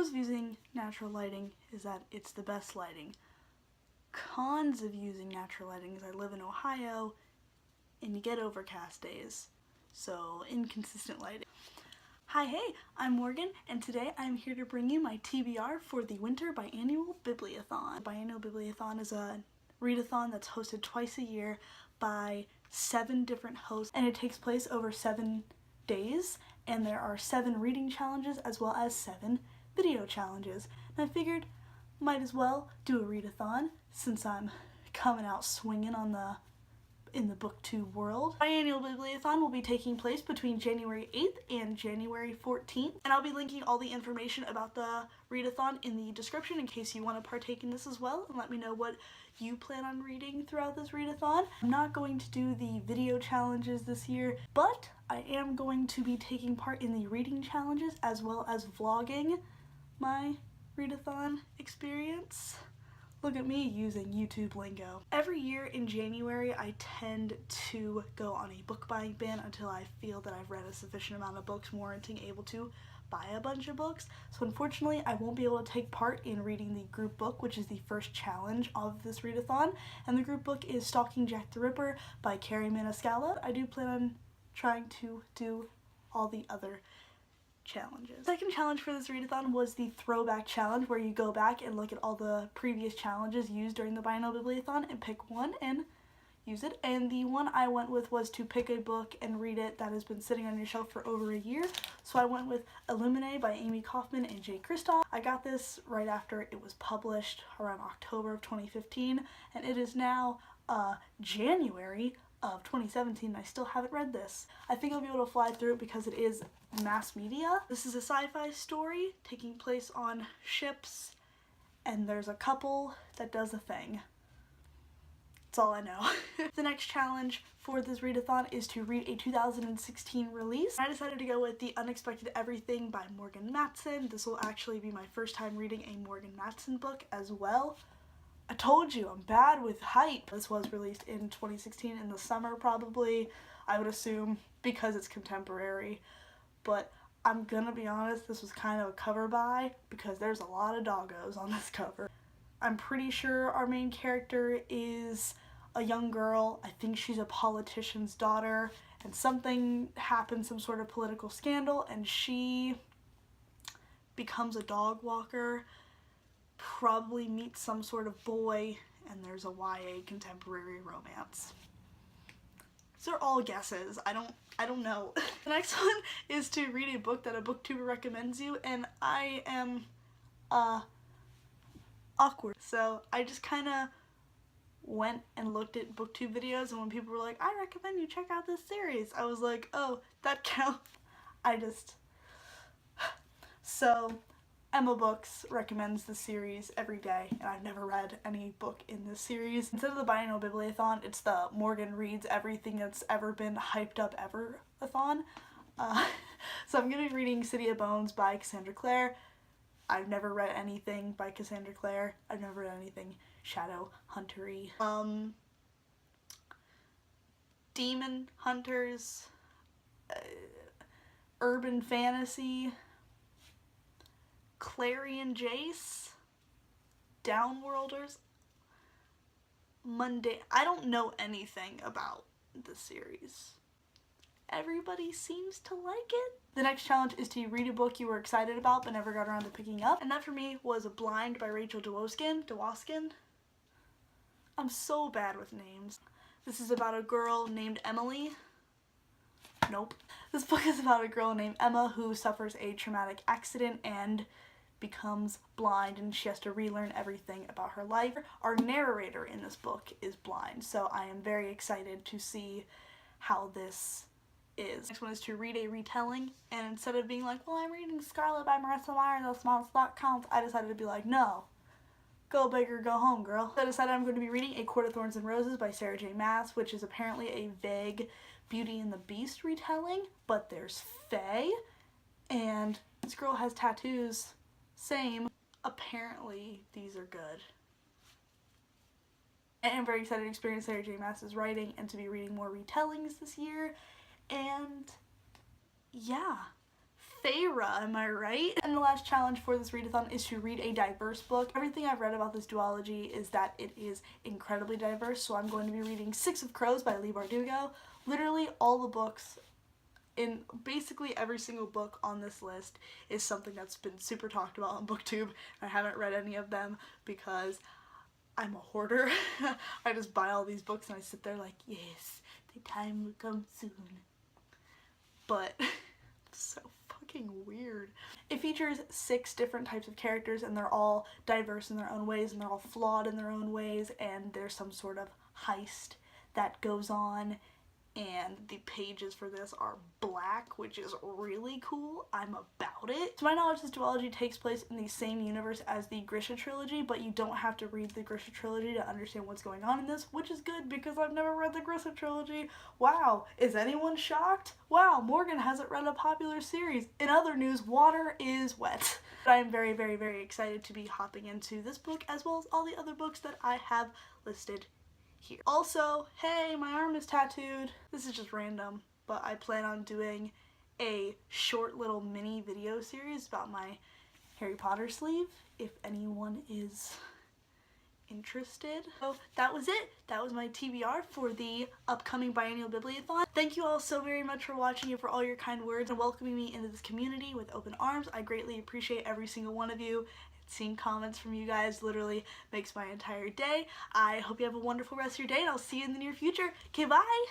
Pros of using natural lighting is that it's the best lighting. Cons of using natural lighting is I live in Ohio and you get overcast days, so inconsistent lighting. Hi, hey, I'm Morgan, and today I'm here to bring you my TBR for the Winter Biannual Bibliothon. Biannual Bibliothon is a read-a-thon that's hosted twice a year by 7 different hosts, and it takes place over 7 days, and there are 7 reading challenges as well as 7 video challenges. And I figured might as well do a read-a-thon since I'm coming out swinging in the booktube world. Biannual Bibliothon will be taking place between January 8th and January 14th, and I'll be linking all the information about the read-a-thon in the description in case you want to partake in this as well, and let me know what you plan on reading throughout this read-a-thon. I'm not going to do the video challenges this year, but I am going to be taking part in the reading challenges as well as vlogging my read-a-thon experience. Look at me using YouTube lingo. Every year in January, I tend to go on a book buying ban until I feel that I've read a sufficient amount of books warranting able to buy a bunch of books. So unfortunately, I won't be able to take part in reading the group book, which is the first challenge of this read-a-thon. And the group book is Stalking Jack the Ripper by Kerri Maniscalo. I do plan on trying to do all the other challenges. The second challenge for this read-a-thon was the throwback challenge, where you go back and look at all the previous challenges used during the Biannual Bibliothon and pick one and use it. And the one I went with was to pick a book and read it that has been sitting on your shelf for over a year. So I went with Illuminae by Amie, Kaufman, and Kristoff. I got this right after it was published around October of 2015, and it is now January of 2017 and I still haven't read this. I think I'll be able to fly through it because it is mass media. This is a sci-fi story taking place on ships, and there's a couple that does a thing. That's all I know. The next challenge for this read-a-thon is to read a 2016 release. I decided to go with The Unexpected Everything by Morgan Matson. This will actually be my first time reading a Morgan Matson book as well. I told you, I'm bad with hype. This was released in 2016 in the summer probably, I would assume, because it's contemporary. But I'm gonna be honest, this was kind of a cover buy because there's a lot of doggos on this cover. I'm pretty sure our main character is a young girl. I think she's a politician's daughter, and something happened, some sort of political scandal, and she becomes a dog walker. Probably meets some sort of boy, and there's a YA contemporary romance. These are all guesses. I don't know. The next one is to read a book that a booktuber recommends you, and I am awkward. So I just kind of went and looked at booktube videos, and when people were like, I recommend you check out this series, I was like, oh, that counts. So Emma Books recommends the series every day, and I've never read any book in this series. Instead of the Biannual Bibliothon, it's the Morgan Reads Everything That's Ever Been Hyped Up Ever-a-thon. So I'm going to be reading City of Bones by Cassandra Clare. I've never read anything by Cassandra Clare. I've never read anything Shadow Hunter-y. Demon Hunters, urban fantasy, Clarion Jace, Downworlders, Mundane. I don't know anything about the series. Everybody seems to like it. The next challenge is to read a book you were excited about but never got around to picking up, and that for me was Blind by Dewoskin. I'm so bad with names. This is about a girl named Emily. Nope. This book is about a girl named Emma who suffers a traumatic accident and becomes blind, and she has to relearn everything about her life. Our narrator in this book is blind, so I am very excited to see how this is. Next one is to read a retelling, and instead of being like, well, I'm reading Scarlet by Marissa Meyer, the small slot counts, I decided to be like, no, go big or go home, girl. So I decided I'm going to be reading A Court of Thorns and Roses by Sarah J. Maas, which is apparently a vague Beauty and the Beast retelling, but there's fae, and this girl has tattoos. Same. Apparently, these are good. I am very excited to experience Sarah J. Maas's writing and to be reading more retellings this year. And yeah, Feyre, am I right? And the last challenge for this readathon is to read a diverse book. Everything I've read about this duology is that it is incredibly diverse, so I'm going to be reading Six of Crows by Leigh Bardugo. Literally all the books in basically every single book on this list is something that's been super talked about on BookTube. I haven't read any of them because I'm a hoarder. I just buy all these books and I sit there like, yes, the time will come soon. But so fucking weird. It features 6 different types of characters and they're all diverse in their own ways and they're all flawed in their own ways, and there's some sort of heist that goes on, and the pages for this are black, which is really cool. I'm about it. To my knowledge, this duology takes place in the same universe as the Grisha trilogy, but you don't have to read the Grisha trilogy to understand what's going on in this, which is good because I've never read the Grisha trilogy. Wow, is anyone shocked? Wow, Morgan hasn't read a popular series. In other news, water is wet. I am very, very, very excited to be hopping into this book as well as all the other books that I have listed here. Also, hey, my arm is tattooed. This is just random, but I plan on doing a short little mini video series about my Harry Potter sleeve if anyone is interested. So that was it. That was my TBR for the upcoming Biennial Bibliothon. Thank you all so very much for watching and for all your kind words and welcoming me into this community with open arms. I greatly appreciate every single one of you. Seeing comments from you guys literally makes my entire day. I hope you have a wonderful rest of your day and I'll see you in the near future. Okay, bye!